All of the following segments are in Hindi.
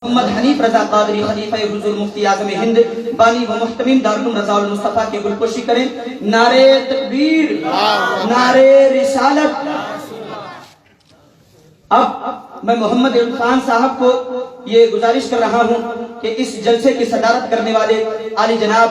मोहम्मद हनीफ रजा कादरी खलीफा हुजूर मुफ्ती आज़म हिंद बानी व मुहतमिम दारुल रज़ा वल मुस्तफा की गुलकोशी करें। नारे तकबीर, नारे रिसालत। अब मैं मोहम्मद इरफान साहब को ये गुजारिश कर रहा हूँ कि इस जलसे की सदारत करने वाले आली जनाब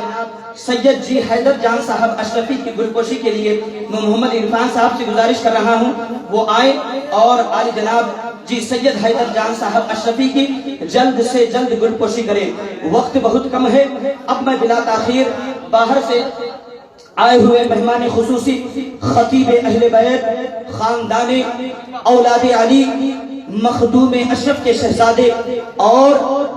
सैयद जी हैदर जान साहब अशरफी की गुलकोशी के लिए मैं मोहम्मद इरफान साहब से गुजारिश कर रहा हूँ वो आए और आली जनाब जी सैयद हैदर जान साहब अशरफी की जल्द से जल्द गुलकोशी करें। वक्त बहुत कम है। अब मैं बिला ताखीर बाहर से आए हुए मेहमान खुसूसी खतीब अहले बैत खानदाने औलादे अली मखदूम अशरफ के शहजादे और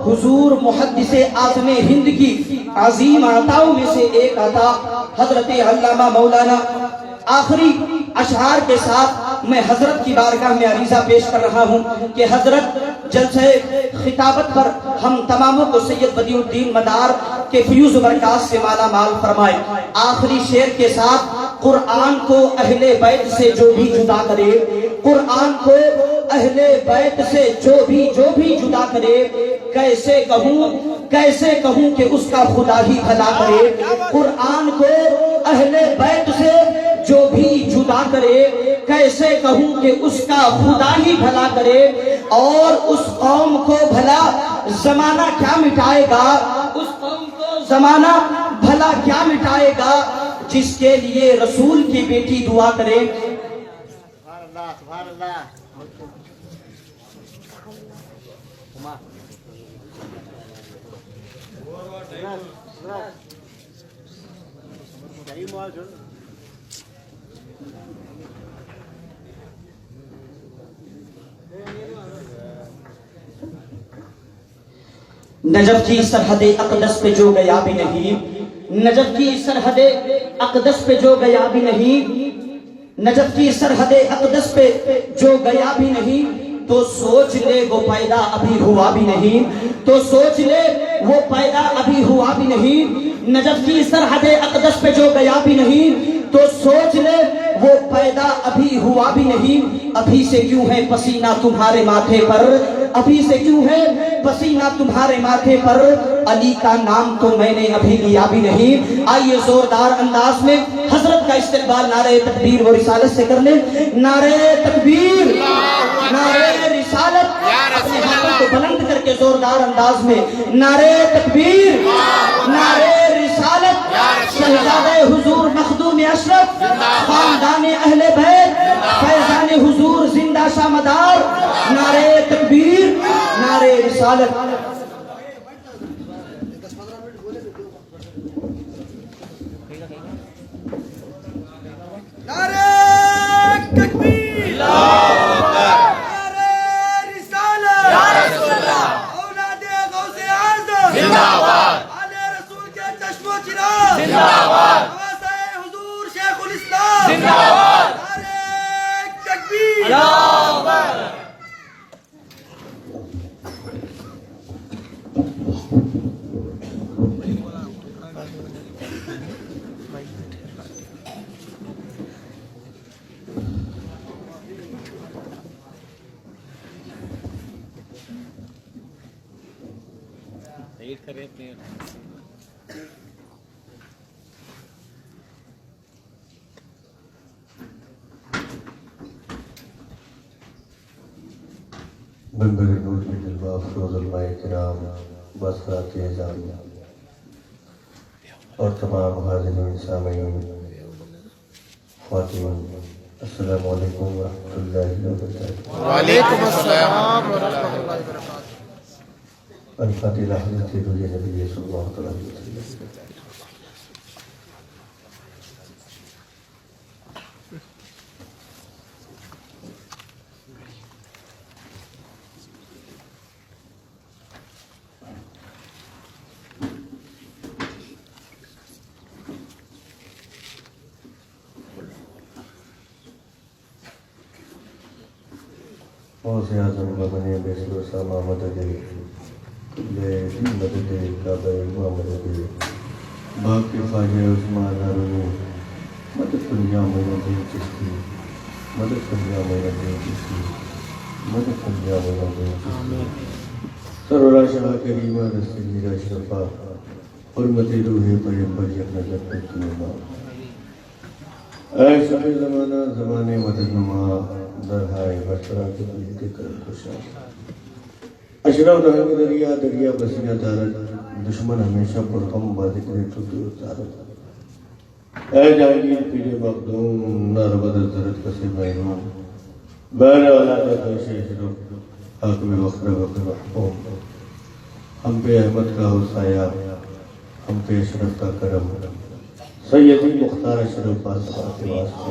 हुजूर मुहद्दिसे आज़म हिंद की अजीम आताओं में से एक आता हजरत अल्लामा मौलाना आखिरी अशआर के साथ मैं हजरत की बारगाह में अरीजा पेश कर रहा हूँ कि हजरत जलसे खिताबत पर हम तमामों को सैयद बदिउद्दीन मदार के फ्यूज बरकात से माला माल फरमाए। आखिरी शेर के साथ कुरान को अहले बैत से जो भी जुदा करे, कुरान को अहले बैत से जो भी जुदा करे, कैसे कहूँ कि उसका खुदा ही भला करे। कुरान को अहले बैत से जो भी जुदा करे, कैसे कहूँ कि उसका खुदा ही भला करे। और उस कौम को भला जमाना क्या मिटाएगा, उस कौम को जमाना भला क्या मिटाएगा जिसके लिए रसूल की बेटी दुआ करे। नजफ की सरहद अक़दस पे जो गया भी नहीं, नजफ की सरहद अक़दस पे जो गया भी नहीं, नजफ की सरहद अक़दस पे जो गया भी नहीं, तो सोच ले वो पैदा अभी हुआ भी नहीं, तो सोच ले वो पैदा अभी हुआ भी नहीं। नजफ की सरहद अक़दस पे जो गया भी नहीं, तो सोच ले वो पैदा अभी हुआ भी नहीं। अभी से क्यों है पसीना तुम्हारे माथे पर, अभी से क्यों है पसीना तुम्हारे माथे पर, अली का नाम तो मैंने अभी लिया भी नहीं। आइए जोरदार अंदाज में हजरत का इस्तेक़बाल नारे तकबीर व रिसालत से कर ले। नारे तकबीर, नारे रिसालत, अपने हाथों को बुलंद करके जोरदार अंदाज में नारे तकबीर, नारे रिसालत। शहजादे हुजूर मखदूम अशरफ खानदाने अहले बैत फैजाने हुजूर जिंदा शामदार। नारे तकबीर, नारे रिसालत। नारे तकबीर, नारे रिसालत, या रसूल अल्लाह, औलादे गौसे आज़म जिंदाबाद, आले रसूल के चश्मो चिराग जिंदाबाद, नवाज़े हुजूर शेखुल इस्लाम जिंदाबाद। नारे तकबीर, अल्लाहू अकबर। बंबर नूर में जलवा अफरोज़ उलमाए किराम बसरात एज़ाम और तमाम हाज़िरीन सामीन ख़वातीन, अस्सलामु अलैकुम व रहमतुल्लाहि व बरकातुहू। वालेकुम अस्सलाम व रहमतुल्लाहि व बरकातुहू। अल-फ़ातिहा हज़रत नबी सल्लल्लाहु अलैहि वसल्लम। गौसे आज़म बने बेसुरसामा मददे ले मददे काबे मददे बाकी फ़ाज़े उस्मान हारूनी मदद दुनिया में नदी चिश्ती, मदद दुनिया में नदी चिश्ती, मदद दुनिया में नदी चिश्ती। सरवरा शाह करीमा रसीला शफा हुर्मती रूहे पैगंबर जन्नत में ऐ शफी ज़माना ज़माने मददनुमा दरहाए बसरा के दिल के कर खुशा अशरफ नहर दरिया दरिया बसीना दारत दुश्मन हमेशा पुरगम बाजिक्र तुझे उतारत ऐ जाहिर पीरे मखदूम नरबद जरत कसे महरूम बैर औलाद कैसे शरफ हक में वक्र वक्र महफूम हम पे अहमद का हुसाया हम पे अशरफ का करम सैयदी मुख्तार अशरफ के वास्ते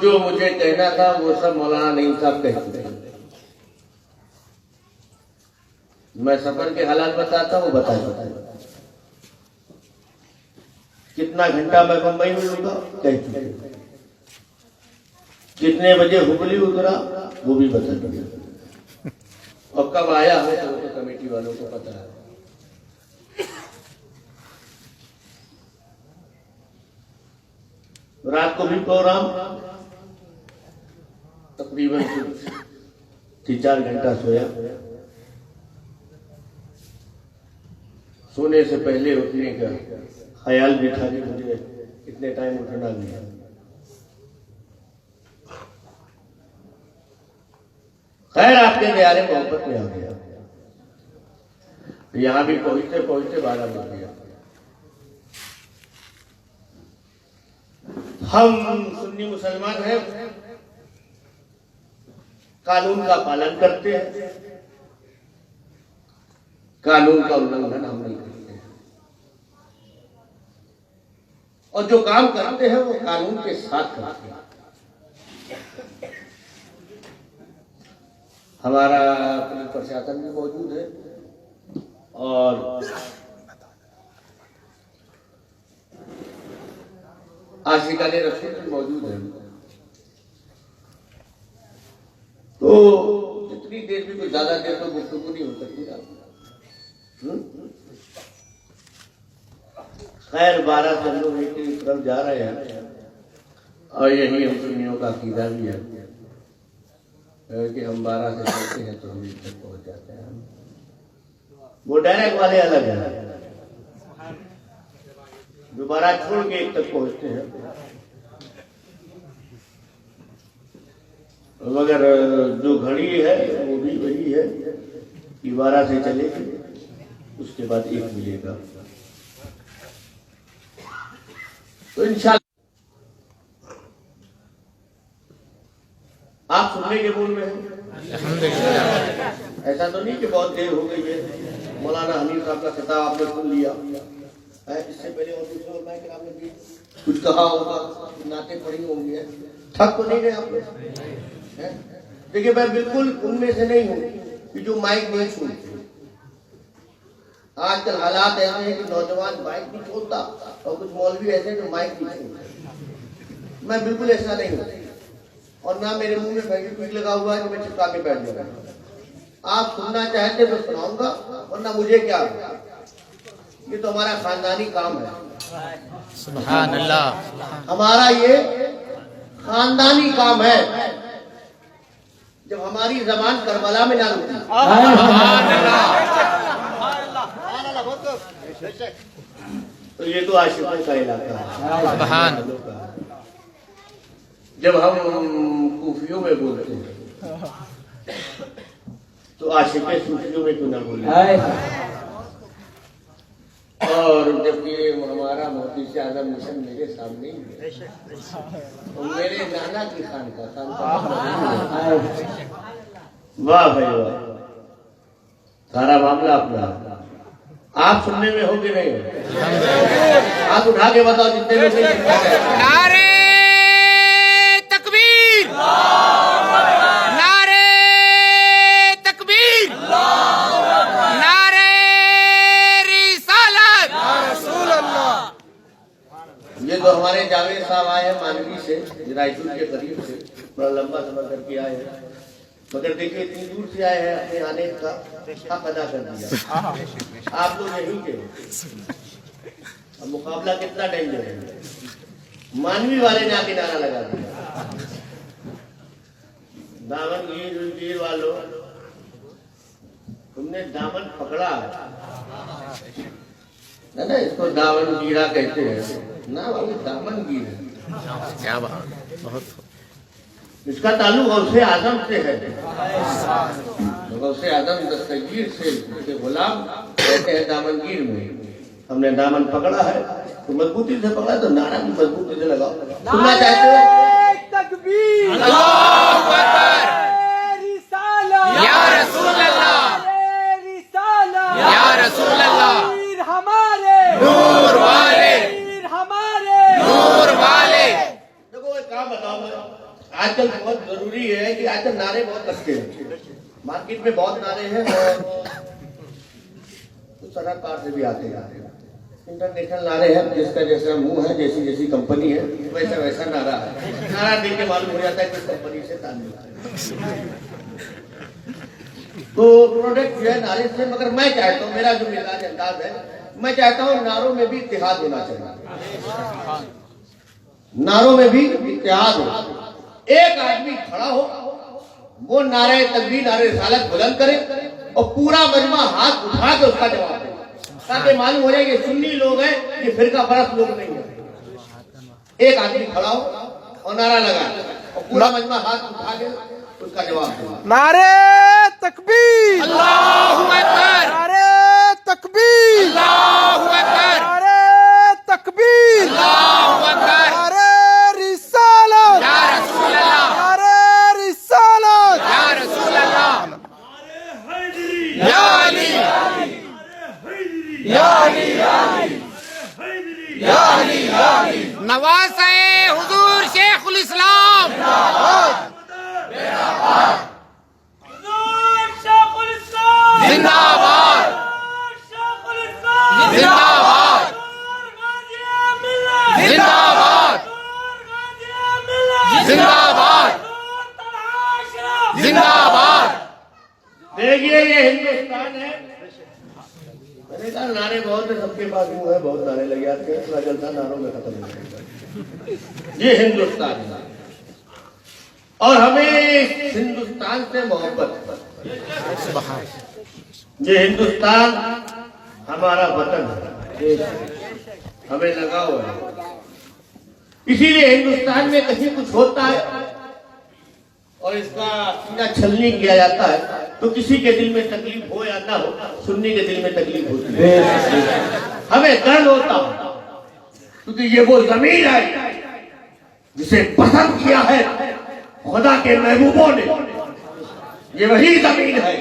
जो मुझे कहना था वो सब मौलाना नईम साहब कह चुके हैं। मैं सफर के हालात बताता हूँ, बता चुका हूँ। कितना घंटा मैं मुंबई में रुका कह चुके हैं। कितने बजे हुबली उतरा वो भी बता चुके हैं। और कब आया है तो कमेटी वालों को पता है। रात को भी प्रोग्राम तकरीबन 3-4 घंटा सोया। सोने से पहले उठने का ख्याल भी था कि मुझे इतने टाइम उठना नहीं है। खैर आपके प्यारे मोहब्बत में आ गया। यहाँ भी पहुंचते पहुंचते 12 बज गया। हम सुन्नी मुसलमान हैं, कानून का पालन करते हैं, कानून का उल्लंघन हम नहीं करते हैं। और जो काम करते हैं वो कानून के साथ करते हैं। हमारा पुलिस प्रशासन भी मौजूद है, और आशिकाने रसूल भी मौजूद है। तो जितनी देर भी, कुछ ज्यादा देर तो गुफ्तगू नहीं हो सकती ना। खैर 12 से हम लोग एक ही तरफ जा रहे हैं और यही हम सुन्नियों का अकीदा भी है कि हम 12 से चलते हैं तो हम तक पहुंच जाते हैं। वो डायरेक्ट वाले अलग है, जो 12 छोड़ के एक तक पहुंचते हैं। मगर जो घड़ी है वो भी वही है कि 12 से चलेगी, उसके बाद एक मिलेगा। तो इंशाल्लाह आप सुनने के मूड में हैं। ऐसा तो नहीं कि बहुत देर हो गई है, मौलाना हनीफ साहब का खिताब आपने सुन लिया, इससे पहले और दूसरे उलमाए किराम ने भी कुछ कहा होगा, नाते पढ़ी होंगी, थक तो नहीं गए आप लोग? देखिए मैं बिल्कुल उनमें से नहीं हूँ कि जो माइक नहीं छोड़ते। आजकल हालात ऐसे हैं कि नौजवान माइक नहीं छोड़ता और कुछ मौलवी ऐसे हैं जो माइक नहीं छोड़ते। मैं बिल्कुल ऐसा नहीं हूँ और ना मेरे मुंह में फेविक्विक लगा हुआ है कि मैं चिपका के बैठ जाऊंगा। आप सुनना चाहते तो सुनाऊंगा, वरना मुझे क्या, ये तो हमारा खानदानी काम है। सुभान अल्लाह। हमारा ये खानदानी काम है। जब हमारी जबान करबला में ना रुकी, तो ये तो आशिकों का इलाका है। जब हम कूफियों में बोलते हैं तो आशिक़े सूफियों में क्यों ना बोले। और जबकि हमारा मोती से आजम मिशन मेरे सामने ही है, और मेरे नाना की खान का वाह भाई वाह, सारा मामला अपना। आप सुनने में हो कि नहीं? आप उठा के बताओ जितने लोग नारे तकबीर, नारे तकबीर, नारे रिसालत। ये तो हमारे जावेद साहब आए हैं मानवी से, रायचूर के करीब से, बड़ा लंबा सफर करके आए हैं। मगर देखिए इतनी दूर से आए हैं, अपने आने का हक अदा कर दिया। आप लोग यहीं के, अब मुकाबला कितना डेंजर है। मानवी वाले ने आके नारा लगा दिया, दामन गिर वालों, तुमने दामन पकड़ा है ना, इसको दामन गिरा कहते हैं ना बाबू, दामन गिर। क्या बात, बहुत। इसका ताल्लुक गौसे आजम से है। गौसे आजम दस्तगीर से गुलाम कहते हैं दामनगीर में। हमने दामन पकड़ा है तो मजबूती से पकड़ा, तो नारा भी मजबूती से लगाओ। सुनना चाहते हो? तकबीर, अल्लाहू अकबर, या रसूल अल्लाह, या रसूल अल्लाह, हमारे नूर वाले, हमारे नूर वाले। देखो एक काम बताओ मैं, आजकल बहुत जरूरी है कि आजकल नारे बहुत लगते हैं, मार्केट में बहुत नारे हैं और कुछ सरहद पार से भी आते हैं। इंटरनेशनल नारे हैं, जिसका जैसा मुंह है, जैसी जैसी कंपनी है, वैसा वैसा नारा है। नारा देख के मालूम हो जाता है किस कंपनी से ताल्लुक है। तो प्रोडक्ट जो है नारे से, मगर मैं चाहता हूँ, मेरा जो मिजाज अंदाज है, मैं चाहता हूँ नारों में भी इत्तेहाद होना चाहिए। नारों में भी इत्तेहाद हो। एक आदमी खड़ा हो, वो नारे तकबीर, नारे रिसालत बुलंद करे और पूरा मजमा हाथ उठा के उसका जवाब दे, ताकि मालूम हो जाए कि सुन्नी लोग हैं, ये फिरका परस्त लोग नहीं है। एक आदमी खड़ा हो और नारा लगा और पूरा मजमा हाथ उठा के उसका जवाब दे। नारे तकबीर, अल्लाहू अकबर, नारे तकबीर, अल्लाहू अकबर, नारे तकबीर, अल्लाहू अकबर, नारे रिसालत, या रसूल अल्लाह, नारे रिसालत, या रसूल अल्लाह, या अली, या अली, या अली, नवाज़े हुजूर शेखुल इस्लाम, जिंदाबाद, मैंने कहा नारे बहुत है, सबके पास मुंह है, बहुत नारे लगे आते हैं, थोड़ा जलसा नारों में खत्म हो जाएगा। ये हिंदुस्तान है और हमें हिंदुस्तान से मोहब्बत है। ये हिंदुस्तान हमारा वतन है, देश है, हमें लगा हुआ है। इसीलिए हिंदुस्तान में कहीं कुछ होता है और इसका सीधा छलनी किया जाता है तो किसी के दिल में तकलीफ हो या ना हो, सुन्नी के दिल में तकलीफ होती है, हमें दर्द होता है, क्योंकि ये वो जमीन है जिसे पसंद किया है खुदा के महबूबों ने। ये वही जमीन है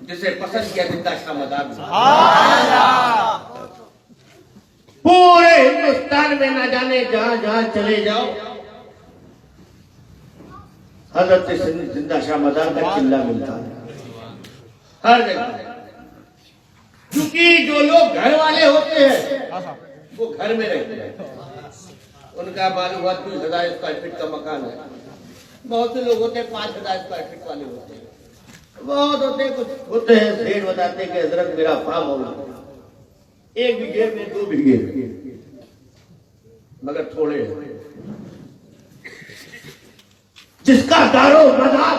जिसे पसंद किया जिंदा शाह मदार। पूरे हिंदुस्तान में ना जाने जहां जहां चले जाओ हजरत जिंदा शाह मदार का चिल्ला मिलता है हर जगह। क्योंकि जो लोग घर वाले होते हैं वो घर में रहते हैं, उनका मालूम हुआ 20,000 स्क्वायर फीट का मकान है। बहुत से लोग होते हैं 5,000 स्क्वायर फीट वाले होते हैं, बहुत होते हैं, कुछ होते हैं सेठ बताते हैं कि हजरत मेरा फार्म हाउस 1 बीघे में 2 बीघे मगर थोड़े हैं। जिसका दारो मदार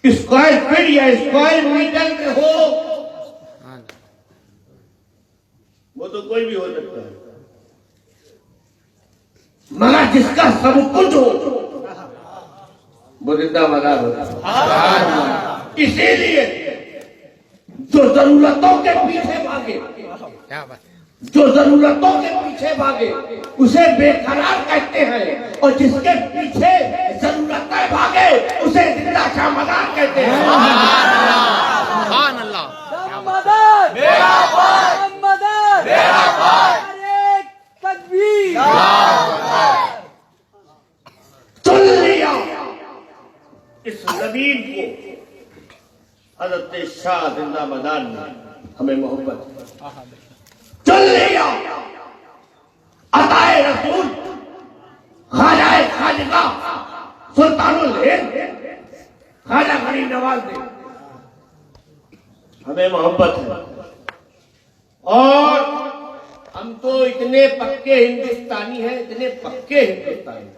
स्क्वायर फीट या स्क्वायर मीटर में हो वो तो कोई भी हो सकता है, मगर जिसका सब कुछ हो वो जिंदा मदार होता। इसीलिए जो जरूरतों के पीछे भागे, जो जरूरतों के पीछे भागे उसे बेकरार कहते हैं, और जिसके पीछे जरूरतें भागे उसे जिंदा शाह मदार कहते हैं। चुन लिया इस जमीन को हजरत शाह जिंदा मदार ने, हमें मोहब्बत चल लिया अताए रसूल ख्वाजाए खाजगा सुल्तानुल हिंद ख्वाजा गरीब नवाज ने, हमें मोहब्बत है। और हम तो इतने पक्के हिंदुस्तानी हैं, इतने पक्के हिंदुस्तानी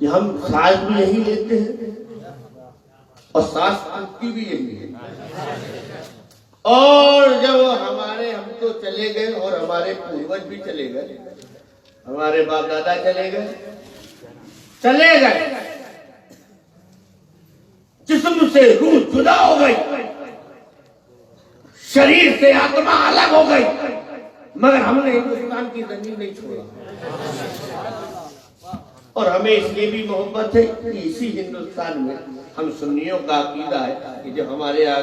कि हम सांस भी यही लेते हैं और सांस टूटती भी यही है। और जब हम तो चले गए और हमारे पूर्वज भी चले गए, हमारे बाप दादा चले गए, जिस्म से रूह जुदा हो गई, शरीर से आत्मा अलग हो गई, मगर हमने हिंदुस्तान की जमीन नहीं छोड़ा। और हमें इसलिए भी मोहब्बत है कि इसी हिंदुस्तान में हम सुन्नियों का अकीदा है कि जो हमारे यहाँ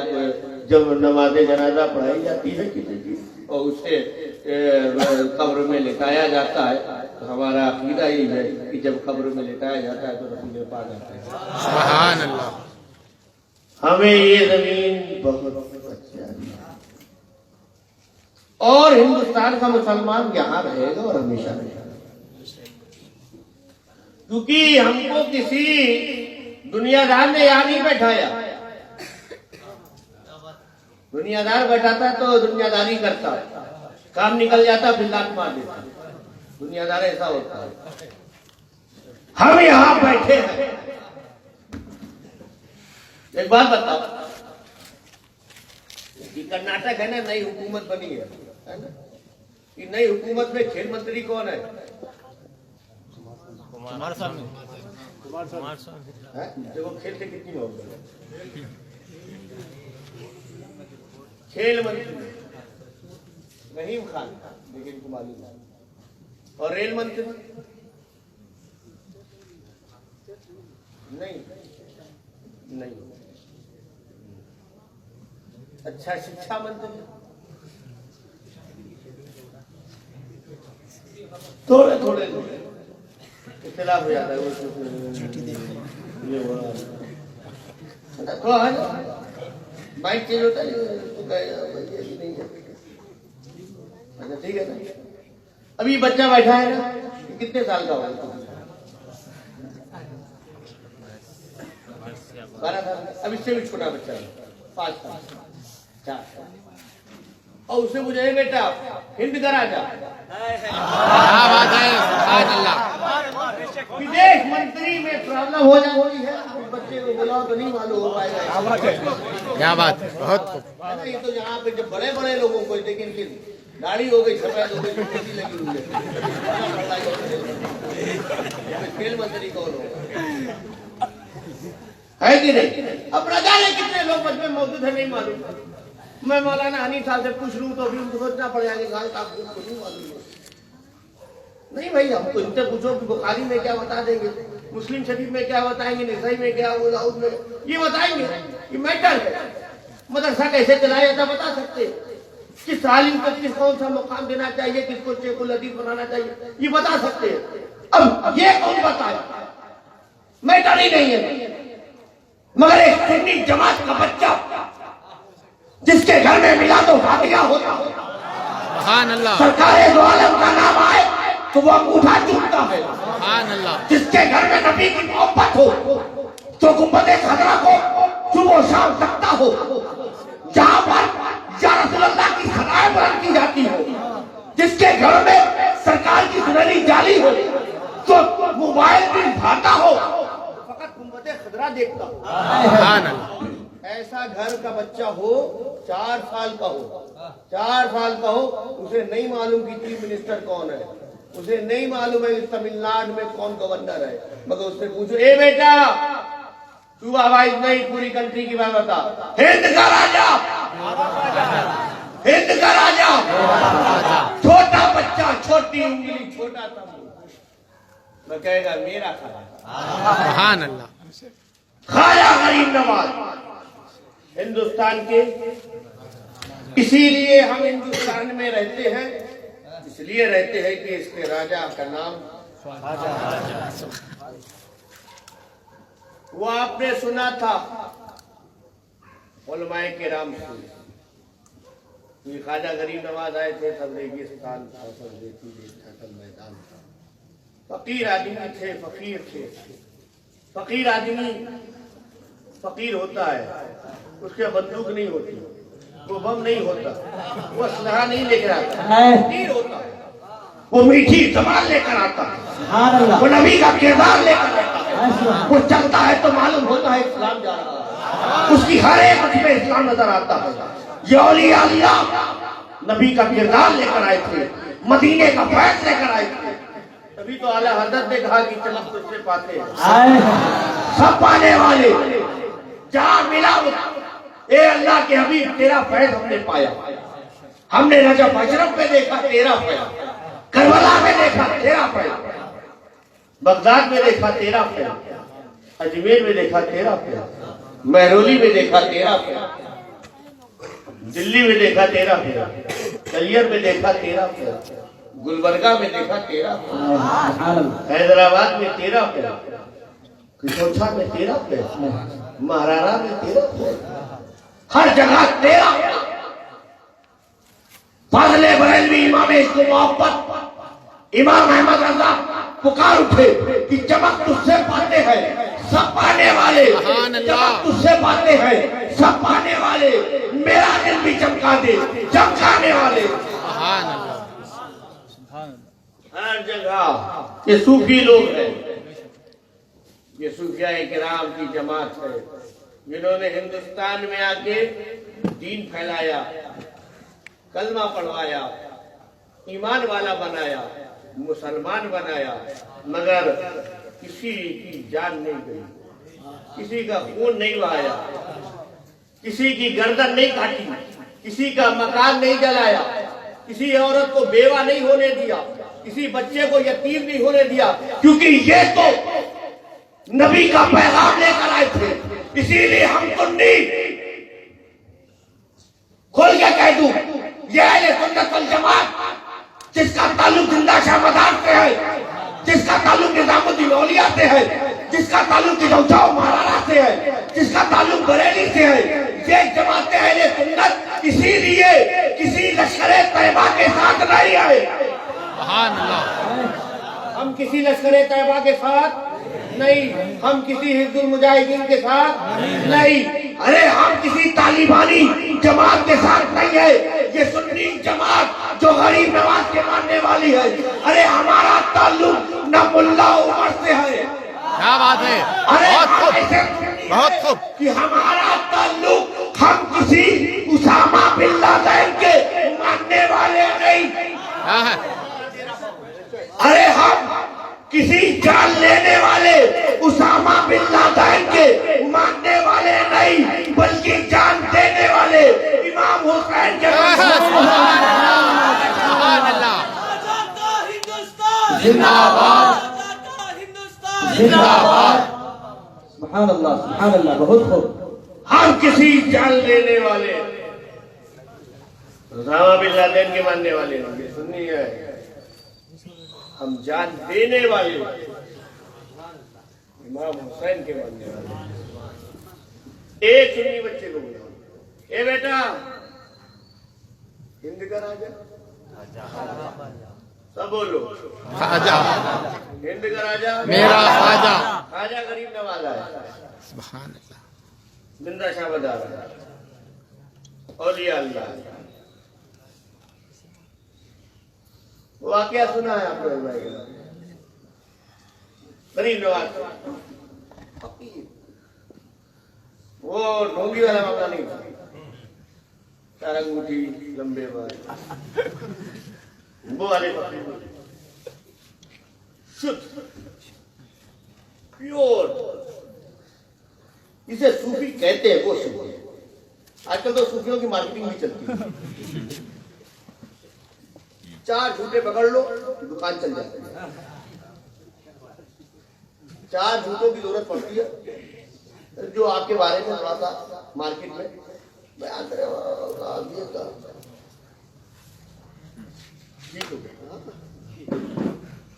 जब नमाज जनाजा पढ़ाई जाती है किसी की और उसे कब्र में लिटाया जाता है, तो हमारा अकीदा यही है कि जब कब्र में लिटाया जाता है तो रसूल पाक आते हैं। सुभान अल्लाह। हमें ये जमीन बहुत अच्छा है और हिंदुस्तान का मुसलमान यहाँ रहेगा और हमेशा रहेगा, क्योंकि हमको किसी दुनियादार ने यहाँ नहीं बैठाया। दुनियादार बैठाता तो दुनियादारी करता, काम निकल जाता फिर लात मार देता। दुनियादार ऐसा होता है। हम यहाँ बैठे हैं। एक बात बताओ कि कर्नाटक है ना, नई हुकूमत बनी है ना, कि नई हुकूमत में खेल मंत्री कौन है? कुमारस्वामी। देखो खेलते कितनी होगी। खेल मंत्री रहीम खान, लेकिन कुमारी, और रेल मंत्री नहीं। अच्छा, शिक्षा मंत्री थोड़े इख्तिलाफ हो जाता है वो माइक चेंज होता है तो नहीं है। अच्छा ठीक है ना। अभी बच्चा बैठा है ना, कितने साल का होगा? 12 साल, अब इससे भी छोटा बच्चा है, 5 साल, 4 साल। और उससे मुझे बेटा हिंद का राजा, क्या बात है, सुभान अल्लाह। विदेश मंत्री में प्रॉब्लम हो जाती है, उस बच्चे को बुलाओ तो नहीं मालूम हो पाएगा। क्या बात है, बहुत खूब। ये तो यहाँ पे जब बड़े बड़े लोगों को, लेकिन फिर दाढ़ी हो गई, सफेद हो गई, टोपी लगी हुई है, खेल मंत्री कौन होगा, है कि नहीं? अब प्रजा ने कितने लोग मजमे मौजूद है नहीं मालूम। मैं मौलाना हनी साहब से पूछ लूं तो भी उनको सोचना पड़ेगा कि साहब आपको नहीं मालूम है। नहीं भाई, हम तो इनसे पूछो कि बुखारी में क्या बता देंगे, मुस्लिम शरीफ में क्या बताएंगे, निसाई में क्या, दाऊद में ये बताएंगे। ये मैटर है। मदरसा कैसे चलाया जाता बता सकते, किस आलिम को किस कौन सा मुकाम देना चाहिए, किसको शेखुल हदीस बनाना चाहिए, ये बता सकते हैं। अब ये कौन बताए, मैटर ही नहीं है। मगर एक सुन्नी जमात का बच्चा जिसके घर में मिला तो वाक़िया होता, सुभान अल्लाह, सरकार दो आलम का नाम आए तो वो अंगूठा चूमता है। सुभान अल्लाह। जिसके घर में नबी की मोहब्बत हो तो गुंबदे खजरा को सुबह शाम तकता हो। जहां पर या रसूल अल्लाह की सदाएं बुलंद की जाती हो, जिसके घर में सरकार की सुनहरी जाली हो तो मोबाइल भी भाता हो, फकत गुंबदे खजरा देखता हो। सुभान अल्लाह। ऐसा घर का बच्चा हो, 4 साल का हो, 4 साल का हो, उसे नहीं मालूम कि चीफ मिनिस्टर कौन है, उसे नहीं मालूम है कि तमिलनाडु में कौन गवर्नर है। मगर उससे पूछो, ए बेटा तू आवाज नहीं, पूरी कंट्री की बात बता, हिंद का राजा, हिंद का राजा, छोटा बच्चा, छोटी उंगली, छोटा तंबू, मैं कहेगा मेरा खाया, सुभान अल्लाह। खाया गरीब नवाज। हिंदुस्तान के, इसीलिए हम हिंदुस्तान में रहते हैं, इसलिए रहते हैं कि इसके राजा का नाम वो आपने सुना था उलमाए किराम से, ख्वाजा गरीब नवाज आए थे, सब रेगिस्तान था, सब रेती था, सब मैदान था। फकीर आदमी थे, फकीर थे। फकीर आदमी फकीर होता है, उसके बंदूक नहीं होती, वो बम नहीं होता, वो असलहा नहीं लेकर आता, फकीर होता है। वो मीठी ज़बान लेकर आता है, वो नबी का किरदार लेकर आता है, वो चलता है तो मालूम होता है इस्लाम जा रहा है, उसकी हर एक में इस्लाम नजर आता है। ये औलिया अल्लाह नबी का किरदार लेकर आए थे, मदीने का फैज लेकर आए थे। तभी तो आला हजरत ने कहा कि चमक तुझसे पाते हैं सब पाने वाले, जहां मिला ए अल्लाह के हबीब तेरा फैज हमने पाया। हमने रजब अशरफ में देखा तेरा फैज, करबला में देखा तेरा फैज, बगदाद में देखा तेरा फैज, अजमेर में देखा तेरा फैज, महरौली में देखा तेरा फैज, दिल्ली में देखा तेरा फैज, कलियर में देखा तेरा फैज, गुलबर्गा में देखा तेरा फैज, हैदराबाद में तेरा फैज, किशोछा में तेरा फैज, महाराणा में तेरा फैज, हर जगह तेरा। फाज़ले बरेलवी इमाम इसको मोहब्बत इमाम अहमद रजा पुकार उठे कि चमक तुझसे पाते हैं सब पाने वाले, चमक तुझसे पाते हैं सब पाने वाले, मेरा दिल भी चमका दे चमकाने वाले। हर जगह ये सूफी लोग हैं, ये सूफिया किराम की जमात है, जिन्होंने हिंदुस्तान में आके दीन फैलाया, कलमा पढ़वाया, ईमान वाला बनाया, मुसलमान बनाया, मगर किसी की जान नहीं गई, किसी का खून नहीं बहाया, किसी की गर्दन नहीं काटी, किसी का मकान नहीं जलाया, किसी औरत को बेवा नहीं होने दिया, किसी बच्चे को यतीम नहीं होने दिया, क्योंकि ये तो नबी का पैगाम लेकर आए थे। इसीलिए हम सुन्नी खोल के कह दूं, ये अहले सुन्नत वल जमात जिसका ताल्लुक जिंदा शाह मदार से है, जिसका ताल्लुक निजामुद्दीन औलिया से है, जिसका ताल्लुक गौछा महाराणा से है, जिसका ताल्लुक बरेली से है, ये जमात अहले सुन्नत इसीलिए किसी लश्करे तैयबा के साथ नहीं आए। हम किसी लश्करे तैयबा के साथ नहीं, हम किसी हिजबुल मुजाहिदीन के साथ नहीं, अरे हम किसी तालिबानी जमात के साथ नहीं है। ये सुन्नी जमात जो गरीब नवाज के मानने वाली है, अरे हमारा ताल्लुक न मुल्ला उमर से है। क्या बात है, अरे बहुत खूब, ऐसे बहुत खूब। कि हमारा ताल्लुक हम किसी उसामा बिन लादेन के मानने वाले नहीं। हाँ, हाँ। अरे हम किसी जान लेने वाले उसामा बिन लादेन के मानने वाले नहीं, बल्कि जान देने वाले इमाम हुसैन के जिंदाबाद जिंदाबाद। सुभान अल्लाह, बहुत खूब। हम किसी जान लेने वाले उसामा बिन लादेन के मानने वाले नहीं, सुननी है, हम जान देने वाले इमाम हुसैन के मानने वाले। एक सुन्नी बच्चे को बोला, ए बेटा हिंद का राजा, सब बोलो खाजा हिंद का राजा मेरा खाजा। खाजा गरीब नवाजा है, सुभान अल्लाह। जिंदा शाह बता रहा है, औलिया अल्लाह। वो वाकया सुना है आपने भाई का, गरीब नवाज वो ढोंगी वाला मामला नहीं था, चार अंगूठी लंबे बाल वो वाले शुद्ध प्योर, इसे सूफी कहते हैं। वो सूफी, आजकल तो सूफियों की मार्केटिंग भी चलती है। चार झूठे पकड़ लो, दुकान चल जाती है। चार झूठों की जरूरत पड़ती है जो आपके बारे में थोड़ा सा मार्केट में बयान करे,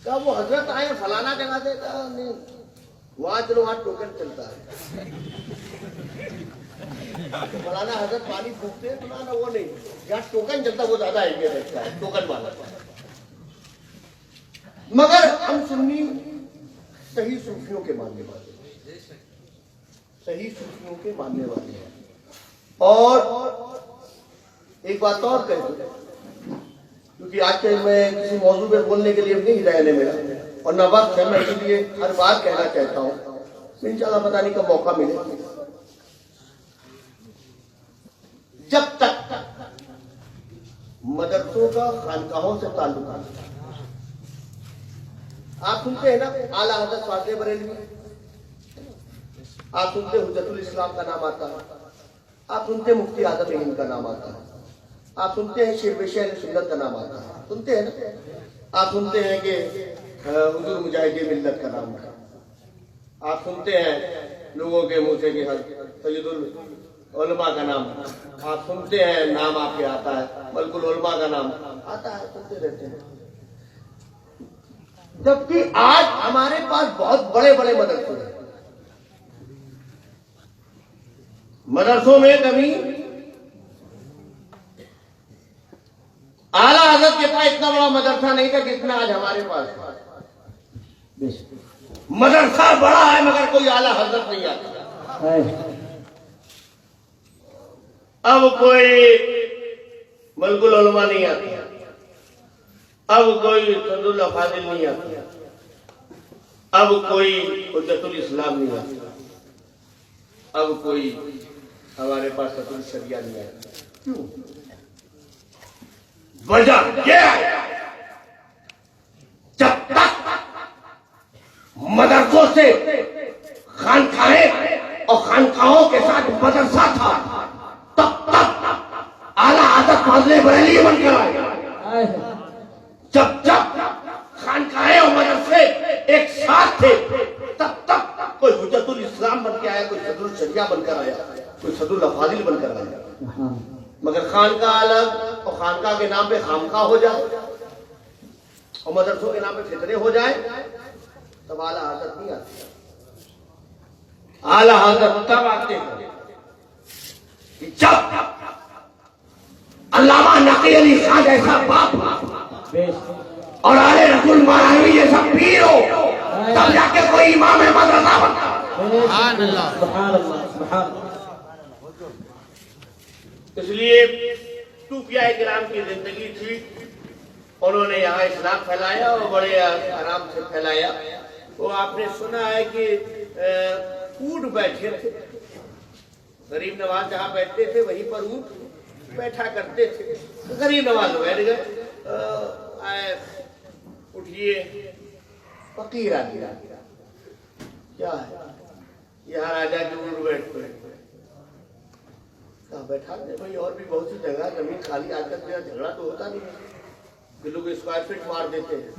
क्या वो हजरत आए फलाना जगह से, नहीं वहां चलो, वहां टोकन चलता है। फलाना हजरत पानी फूकते हैं, फलाना वो नहीं, यहाँ टोकन चलता, वो ज्यादा आइडिया रहता है टोकन वाला। मगर हम सुन्नी सही सूफियों के मानने वाले, सही सूफियों के मानने वाले हैं। और एक बात और कह दूं, क्योंकि आज के मैं किसी मौजूद पे बोलने के लिए नहीं रहने मेरा और न वक्त है, मैं इसलिए हर बार कहना चाहता हूं, इंशाल्लाह पता नहीं कब मौका मिले। जब तक मदरसों का खानकाहों से ताल्लुक है, आप सुनते हैं ना आला हज़रत फाज़िल बरेलवी, आप सुनते हुज्जतुल इस्लाम का नाम आता है, आप सुनते मुफ्ती आज़म हिंद का नाम आता है, आप सुनते हैं शेरबेश अहले सुन्नत का नाम आता है, सुनते हैं ना, आप सुनते हैं कि हुजूर मुजाहिदे मिल्लत का नाम है, आप सुनते हैं लोगों के मुंह से कि सैयदुल उलमा का नाम, आप सुनते हैं नाम आपके आता है, मलकुल उलमा का नाम आता है, सुनते रहते हैं। जबकि आज हमारे पास बहुत बड़े बड़े मदरसे हैं, मदरसों में कभी आला हज़रत के पास इतना बड़ा मदरसा नहीं था जितना आज हमारे पास है। मदरसा बड़ा है मगर कोई आला हज़रत नहीं आता। अब कोई मलकुल उलमा नहीं आती, अब कोई सदुल्लाह फाजिल नहीं आती, अब कोई हुज्जतुल इस्लाम नहीं आती, अब कोई हमारे पास सदुल शरिया नहीं आती। क्यों? वजह यह है, जब तक मदरसों से खानकाहें और खानकाहों के साथ मदरसा था, तब तक आला हज़रत फाज़िल बरेलवी बनकर आए। जब जब खानकाहें और मदरसे एक साथ थे, तब तक कोई हुज्जतुल इस्लाम बन के आया, कोई सदरुल शरिया बनकर आया, कोई सदरुल फाजिल बनकर आया। मगर खानका अलग और खानका के नाम पे खामका हो जाए और मदरसों के नाम पे फितने हो जाए, तब आला हज़रत नहीं आती। आला हज़रत तब आते हैं जब अल्लामा नकी अली खां जैसा बाप और आले रसूल मानवी जैसा पीर हो, तब जाके कोई इमाम मदरसा बनता। सुभान अल्लाह। सुभान अल्लाह, सुभान अल्लाह। इसलिए सूफिया किराम की जिंदगी थी, उन्होंने यहाँ इस्लाम फैलाया और बड़े आराम से फैलाया। वो आपने सुना है कि ऊँट बैठे थे, गरीब नवाज जहाँ बैठते थे वहीं पर ऊँट बैठा करते थे। तो गरीब नवाज बैठ गए, उठिए फकीर आ गया, क्या है यहाँ राजा के ऊँट बैठते कहाँ बैठा दे भाई, और भी बहुत सी जगह जमीन खाली आकर मेरा झगड़ा तो होता नहीं है, लोग स्क्वायर फीट मार देते हैं,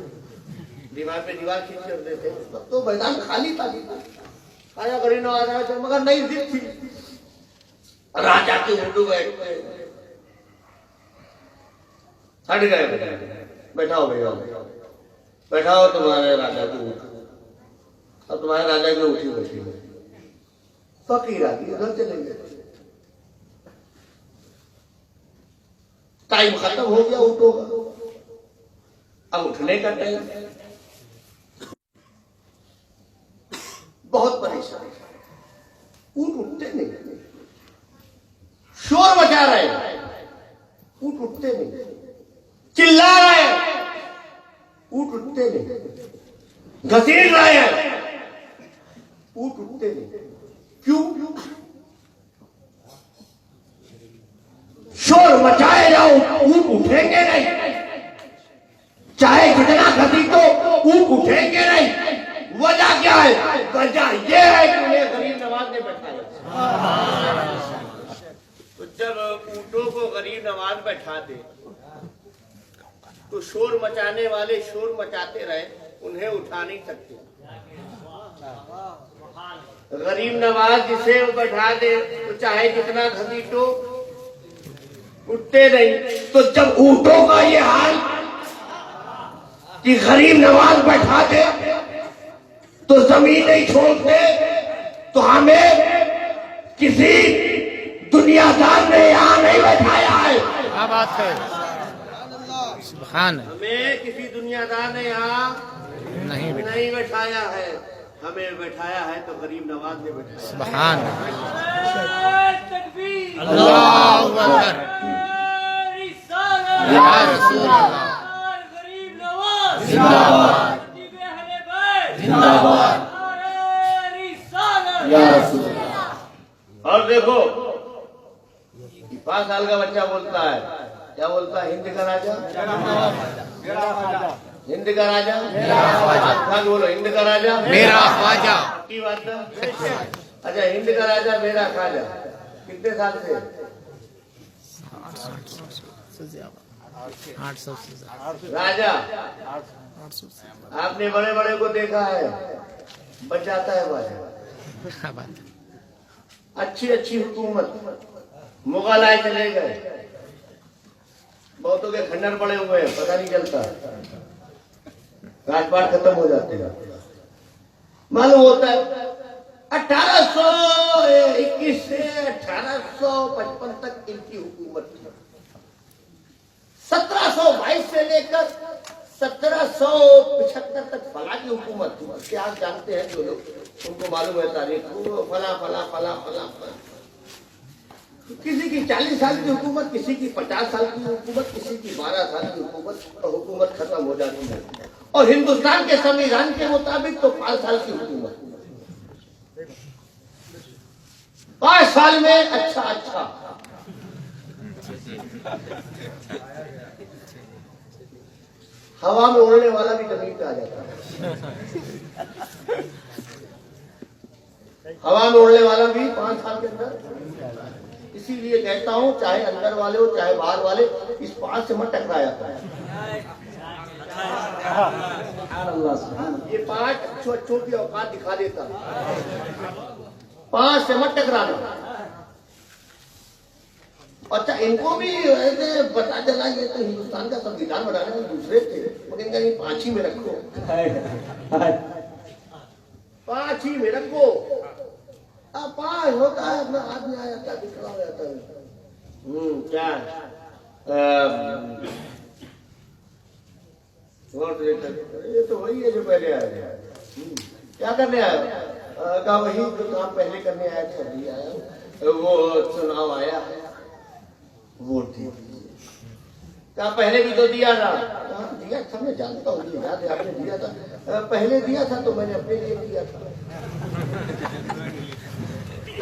दीवार पे दीवार खींच कर देते हैं, तो मैदान खाली था। आया गरीब नवाज आया था, मगर नई जिद थी, राजा के ऊँट बैठ गए, हट गए, बैठाओ भैया बैठाओ तुम्हारे राजा के ऊँट, अब तुम्हारे राजा के ऊँट ही बैठी गए। फकीर आदमी उधर चले गए, टाइम खत्म हो गया ऊँटों का, अब उठने का टाइम, बहुत परेशान, ऊँट उठते नहीं, शोर मचा रहे, ऊँट उठते नहीं, चिल्ला रहे, ऊँट उठते नहीं, घसीट रहे हैं, ऊँट उठते नहीं। क्यों? शोर मचाए जाओ, ऊँट उठेंगे नहीं, चाहे जितना घसीटो ऊँट उठेंगे नहीं। वजह क्या है? वजह ये है कि उन्हें गरीब नवाज ने बैठाया। तो जब ऊँटों को गरीब नवाज बैठा दे तो शोर मचाने वाले शोर मचाते रहे, उन्हें उठा नहीं सकते। गरीब नवाज जिसे बैठा दे तो चाहे जितना घसीटो उठते नहीं। तो जब ऊँटों का ये हाल कि गरीब नवाज बैठा दे तो जमीन नहीं छोड़ते, तो हमें किसी दुनियादार ने यहाँ नहीं बैठाया है। क्या बात है, सुभान। हमें किसी दुनियादार ने यहाँ नहीं नहीं बैठाया है, हमें बैठाया है तो गरीब नवाज ने बैठाया। सुभान अल्लाह अकबर। या रसूल अल्लाह जिंदाबाद जिंदाबाद या रसूल। और देखो 5 साल का बच्चा बोलता है, क्या बोलता है? हिंद का राजा, हिंद का राजा मेरा, बोलो हिंद का राजा मेरा ख्वाजा की बात है। अच्छा, हिंद का राजा मेरा ख्वाजा, कितने साल से? 800 से राजा आपने बड़े बड़े को देखा है, बच जाता है बाजा। क्या बात है। अच्छी अच्छी हुकूमत, मुगल आए चले गए, बहुतों के खंडर पड़े हुए हैं, पता नहीं चलता, राजपाट खत्म हो जाते हैं। मालूम होता है 1821 से 1855 तक इनकी हुकूमत थी। 1722 से लेकर 1775 तक फला की हुकूमत थी। क्या आप जानते हैं जो लोग, उनको मालूम है तारीख, फला फला फला फला फला। किसी की 40 साल की हुकूमत, किसी की 50 साल की हुकूमत, किसी की 12 साल की हुकूमत, और हुकूमत खत्म हो जाती है। और हिंदुस्तान के संविधान के मुताबिक तो 5 साल की हुकूमत, 5 साल में अच्छा अच्छा। हवा में उड़ने वाला भी जमीन पे आ जाता है, हवा में उड़ने वाला भी 5 साल के अंदर। इसीलिए कहता हूं, चाहे अंदर वाले हो चाहे बाहर वाले, इस 5 से मत टकराया करें। ये 5 अच्छों की औकात दिखा देता, 5 से मत टकराना। अच्छा, इनको भी ऐसे बता देना, ये तो हिंदुस्तान का संविधान बनाने में दूसरे थे, मगर ये 5 ही में रखो, 5 ही में रखो। अब 5 होता है, अपना आदमी आ जाता है, बिखरा हो जाता है। क्या ये तो वही है जो पहले आया। क्या करने आया? कहा वही जो काम पहले करने आया था अभी आया, वो चुनाव आया है, वोट दिया। क्या पहले भी तो दिया था? दिया था, मैं जानता हूँ, याद है आपने दिया था। पहले दिया था तो मैंने अपने लिए दिया था,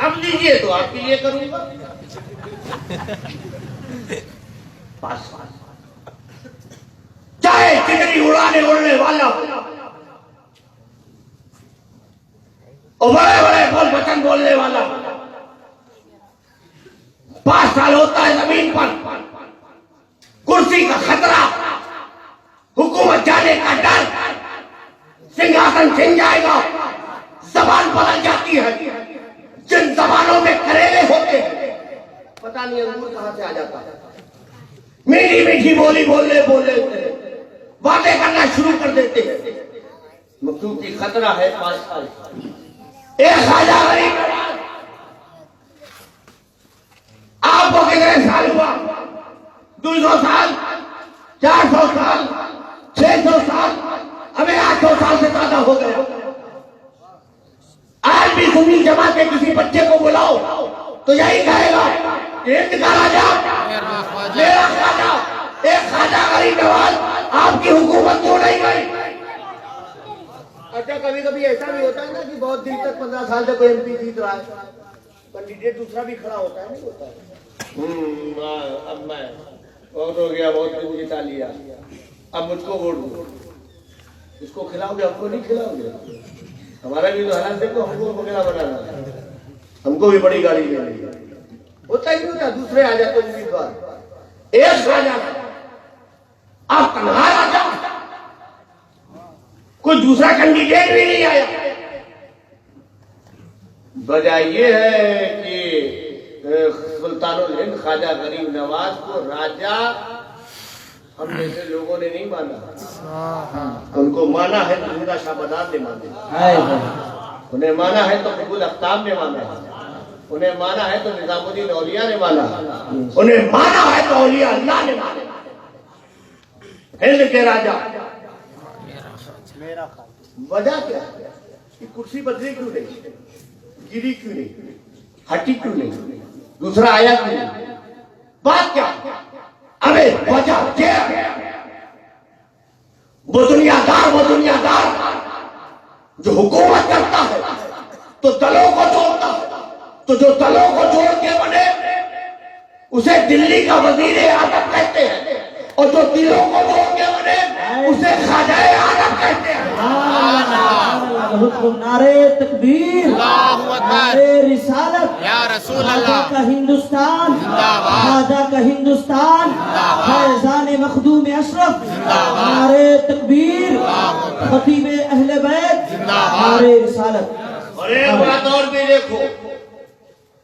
अब दीजिए तो आपके लिए करूंगा। पास चाहे कितनी उड़ने वाला और बड़े बड़े बोल वचन बोलने वाला, 5 साल होता है जमीन पर, कुर्सी का खतरा, हुकूमत जाने का डर, सिंहासन छिन जाएगा, जबान बदल जाती है, जिन जबानों में करेले होते हैं पता नहीं अंगूर कहां से आ जाता है, मीठी मीठी बोली बोलने बातें करना शुरू कर देते हैं, क्योंकि खतरा है 5 साल। एक ख्वाजा गरीब नवाज, आपको कितने साल हुआ? 200 साल, 400 साल, 600 साल, हमें 800 साल से ज्यादा हो गया। आज भी सुन्नी जमात के किसी बच्चे को बुलाओ तो यही कहेगा, हिंद का राजा मेरा ख्वाजा, एक ख्वाजा गरीब नवाज, आपकी हुकूमत क्यों नहीं गई? अच्छा, कभी कभी ऐसा भी होता है ना कि बहुत दिन तक 15 साल से कोई एमपी जीत रहा है, कैंडिडेट दूसरा भी खड़ा होता है, नहीं होता है? अब मैं बहुत हो गया, बहुत दिन जिता लिया, अब मुझको वोट दो। इसको खिलाओगे, हमको नहीं खिलाओगे? हमारा भी तो हालात देखो, हमको बकरा बनाना, हमको भी बड़ी गाड़ी लेनी है, होता ही नहीं था, दूसरे आ जाते उम्मीदवार। एक राजा आप तनहा राजा, कोई दूसरा कैंडिडेट भी नहीं आया। वजह यह है कि सुल्तानुल हिंद ख्वाजा गरीब नवाज को राजा हम जैसे लोगों ने नहीं माना, उनको माना है तो मुर्दा शाह बदार ने माना, उन्हें माना है तो कबूल अफ्ताब ने माना, उन्हें माना है तो निजामुद्दीन औलिया ने माना, उन्हें माना है तो औलिया अल्लाह ने माना। हिंद के राजा वजह क्या है कि कुर्सी बदली क्यों नहीं, गिरी क्यों नहीं, हटी क्यों नहीं, दूसरा आया क्यों नहीं? बात क्या? अबे वजह क्या? वो दुनियादार जो हुकूमत करता है तो दलों को जोड़ता है, तो जो दलों को जोड़ के बने उसे दिल्ली का वजीर आजम कहते हैं, और जो दिलों को जोड़ के बने उसे ख्वाजा आजम कहते हैं। नारे तकबीर, नारे रिसालत, या रसूल ख्वाजा अल्लाह का हिंदुस्तान, ख्वाजा का हिंदुस्तान, फैजान मखदूम अशरफ, नारे तकबीर, खतीब अहले बैत, नारे रिसालत। और एक बात और भी देखो,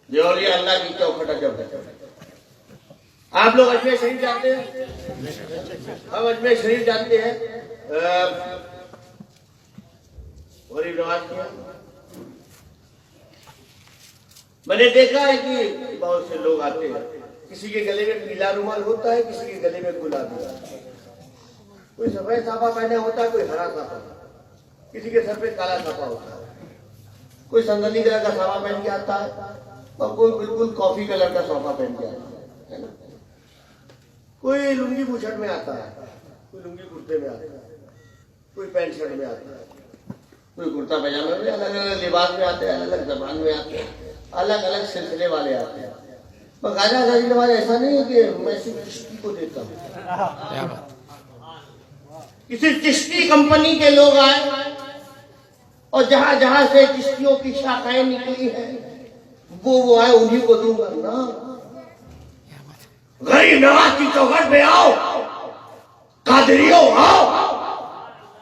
जो औलिया अल्लाह की चौखट अजब है। आप लोग अजमेर शरीफ जाते हैं, हम अजमेर शरीफ जाते हैं, गरीब नवाज किया मैंने देखा है कि बहुत से लोग आते हैं, किसी के गले में पीला रुमाल होता है, किसी के गले में गुलाबी, कोई सफेद साफा पहने होता है, कोई हरा साफा, किसी के सर पे काला साफा होता है, कोई संदली कलर का साफा पहन के आता है और कोई बिल्कुल कॉफी कलर का साफा पहन के आता है ना, कोई लुंगी बुशर्ट में आता है, कोई लुंगी कुर्ते में आता है, कोई पैंट शर्ट में आता है, कोई कुर्ता पैजामे में, अलग अलग लिबास में आते हैं, अलग अलग जबान में आते हैं, अलग अलग सिलसिले वाले आते हैं। पर ख्वाजा गरीब नवाज ऐसा नहीं है कि मैं सिर्फ चिश्ती को देता हूँ, किसी चिश्ती कंपनी के लोग आए और जहां जहां से चिश्तियों की शाखाएं निकली है वो आए, उन्हीं को दूंगा ना। गरीब नवाज की चौखट में आओ, कादरियों आओ,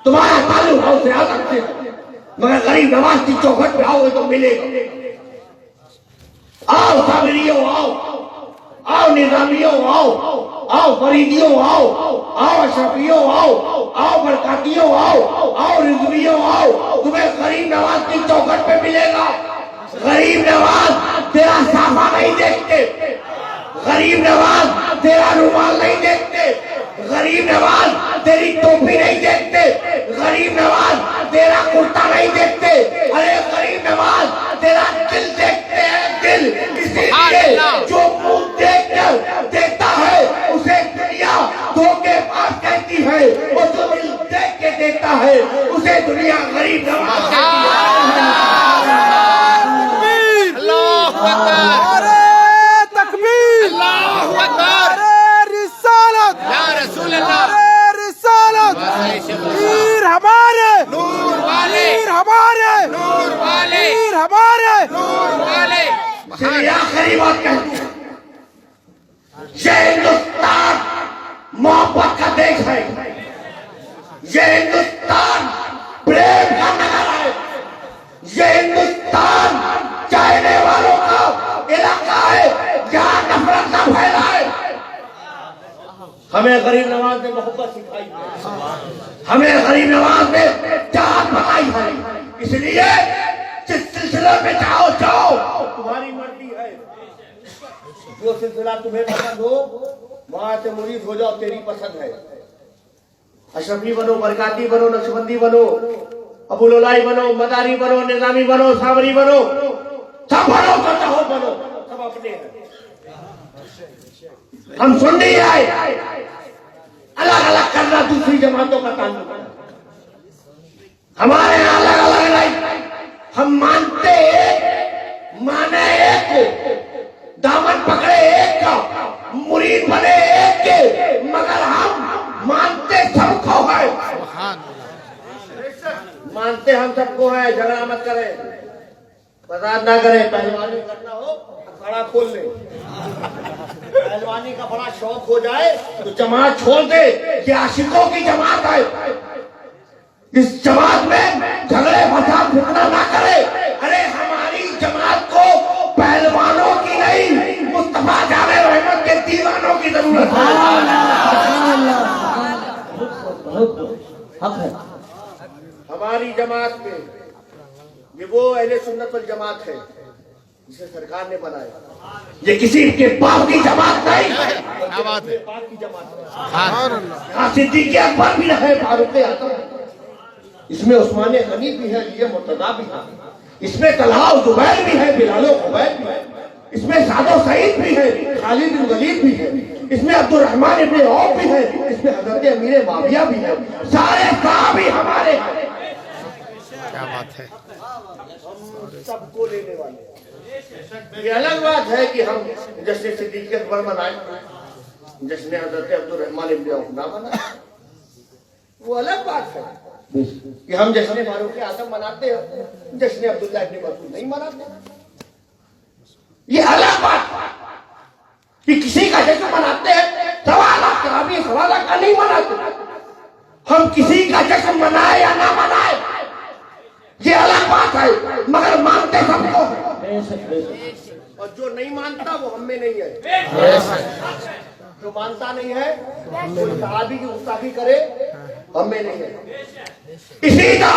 तुम्हारा ताल्लुक हमसे आ सकते हैं, मगर गरीब नवाज की चौखट पे आओगे तो मिलेगा। आओ साबिरियों आओ, आओ निजामियों आओ, आओ फरीदियों आओ, आओ अशरफियों आओ, आओ बरकातियों आओ, आओ रिजवियों आओ, तुम्हें गरीब नवाज की चौखट पे मिलेगा। गरीब नवाज तेरा साफा नहीं देखते, गरीब नवाज तेरा रुमाल नहीं देखते, गरीब नवाज तेरी टोपी नहीं देखते, गरीब नवाज तेरा कुर्ता नहीं देखते, अरे गरीब नवाज तेरा दिल देखते हैं, दिल। इसीलिए जो मुंह देख कर देता है उसे दुनिया धोखेबाज कहती है, और जो दिल देख के देता है उसे दुनिया गरीब नवाज कहती है। अल्लाहु अकबर, नारे तकबीर, अल्लाहु अकबर, नारे रिसालत, या रसूल अल्लाह, नारे रिसालत। वीर हमारे, नूर वाले, वीर हमारे, नूर वाले, वीर हमारे। नूर वाले। ये आखिरी बात कहती है, ये हिंदुस्तान मोहब्बत का देश है, ये हिंदुस्तान प्रेम का नगर है, ये हिंदुस्तान चाहने वालों का इलाका है, जहां नफरत न फैलाए। हमें गरीब नवाज ने मोहब्बत सिखाई है, हमें गरीब नवाज ने चाहत बताई है, इसलिए जिस सिलसिले में चाहो जाओ, तुम्हारी मर्जी है। जो सिलसिला तुम्हें पसंद हो वहां से मुरीद हो जाओ, तेरी पसंद है। अशरफी बनो, बरकाती बनो, नक्शबंदी बनो, अबुललाई बनो, मदारी बनो, निजामी बनो, सावरी बनो, सब बनो, तो चाहो बनो, सब अपने हैं। हम सुन नहीं आए अलग अलग करना दूसरी जमातों का ताल्लुक है, हमारे यहाँ अलग अलग नहीं। हम मानते एक, माने एक को, दामन पकड़े एक का, मुरीद बने एक के, मगर हम मानते सबको है, मानते हम सबको है। झगड़ा मत करें, फसाद ना करें। पहलवानी करना हो अखाड़ा खोल ले, पहलवानी का बड़ा शौक हो जाए तो जमात छोड़ दे, कि आशिकों की जमात है। इस जमात में झगड़े फसाद फितना ना करे। अरे हमारी जमात को पहलवानों की नहीं, मुस्तफा जाने रहमत के दीवानों की जरूरत है। हमारी जमात में ये वो अहले सुन्नत वल जमात है जिसे सरकार ने बनाया, ये किसी के बाप की जमात नहीं, क्या बात है, बाप की जमात है। हाँ, सिद्दीक़ अकबर भी है, फारूक आज़म, इसमें उस्मान गनी भी है, ये मुर्तजा भी है, इसमें तलहा जुबैर भी है, बिलाल जुबैर भी है, इसमें सादो सईद भी है, खालिद बिन वलीद भी है, इसमें अब्दुल रहमान इब्न औफ भी है, इसमें हजरत अमीर माविया भी है। सारे सहाबी हमारे हैं। क्या बात है, हम सबको लेने वाले। ये अलग बात है कि हम जश्न सिद्दीक़ अकबर मनाए, जश्न हजरत अब्दुल रहमान इब्न औफ ना मनाए, वो अलग बात है। कि हम जश्न फारूक आज़म मनाते हैं, जश्न अब्दुल्लाह इब्न मसूद नहीं मनाते, ये अलग बात है। कि किसी का जश्न मनाते हैं, सवा लाख का नहीं मनाते। हम किसी का जश्न मनाए या ना मनाए ये अलग बात है, मगर मानते सबको है। और जो नहीं मानता वो हम में नहीं है। जो मानता नहीं है कोई सहाबी की गुस्ताखी करे, हम में नहीं है। इसी तरह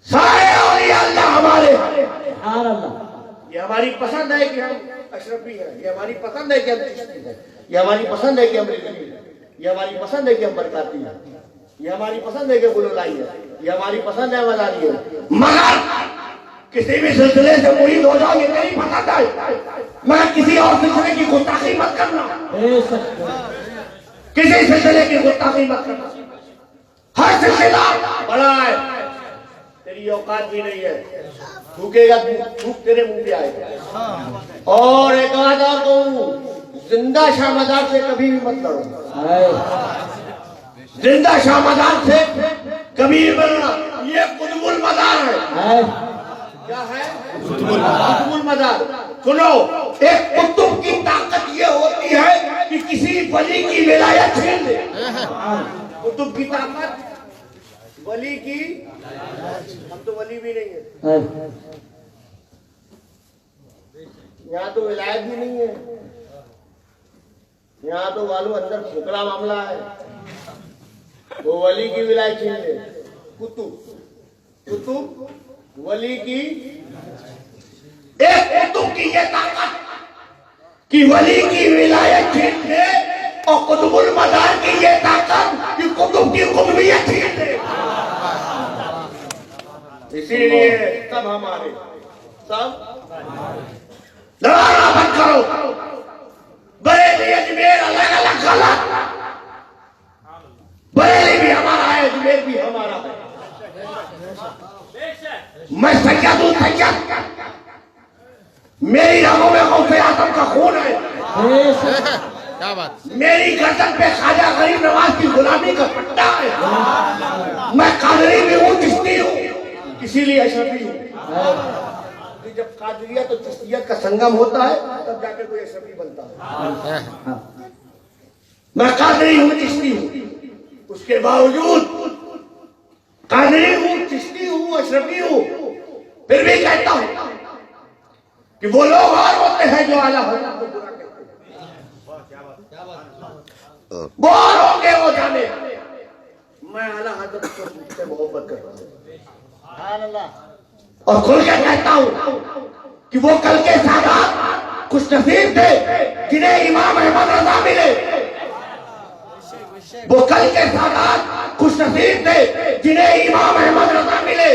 सारे औलिया अल्लाह हमारे, ये हमारी पसंद है कि हम अशरफी हैं, ये हमारी पसंद है कि हम चिश्ती हैं, ये हमारी पसंद है कि हम रिजवी हैं, ये हमारी पसंद है कि हम बरकाती हैं, ये हमारी पसंद है कि बुलंदाई है, ये हमारी पसंद है मदारी है। मगर किसी भी सिलसिले से मुरीद हो जाओ, ये नहीं पसंद है, मगर किसी और सिलसिले की गुस्ताखी मत करना, किसी सिलसिले की गुस्ताखी मत करना। हर सिलसिला बड़ा है, तेरी औकात भी नहीं है, थूकेगा थूक तेरे मुंह पे आएगा। और एक बात और कहूं, जिंदा शाह मदार से कभी भी मत लड़ो, जिंदा शाह मदार से कभी भी लड़ना। ये कुतुबुल मदार है। क्या है कुतुबुल मदार? सुनो, एक कुतुब की ताकत ये होती है कि किसी वली की विलायत छीन ले। कुतुब की ताकत वली की, हम तो वली भी नहीं है, यहाँ तो विलायत भी नहीं है, यहाँ तो वालू अंदर खोखला मामला है। वो वली की विलायत छीन ले। कुतुब वली की, एक कुतुब की ये ताकत कि वली की विलायत छीन ले और कुतुबुल मदार की ये ताकत कि कुतुब की कुतुबियत छीन ले। इसीलिए सब हमारे सब लड़ाना बंद करो। बरेली अजमेर अलग अलग गलत। बरेली भी हमारा है, अजमेर भी हमारा है। मैं सैयद हूं, सैयद। मेरी रगों में गौसे आजम का खून है। क्या बात। मेरी गर्दन पे ख्वाजा गरीब नवाज की गुलामी का पट्टा है। मैं कादरी भी हूँ, चिश्ती हूँ, इसीलिए अशरफी हूँ। जब कादरियत और चिश्तियत का संगम होता है तब जाकर कोई अशरफी बनता है। मैं कादरी हूँ, चिश्ती हूँ, उसके बावजूद कादरी हूँ, चिश्ती हूँ, अशरफी हूँ, फिर भी कहता हूँ कि वो लोग और होते हैं जो आला हजरत को बुरा कहते हैं। वो और होंगे, वो जाने। मैं आला हजरत से मोहब्बत करता हूँ और खुल के कहता हूँ कि वो कल के सादात खुश नसीब थे जिन्हें इमाम अहमद रजा मिले। वो कल के सादात खुश नसीब थे जिन्हें इमाम अहमद रजा मिले।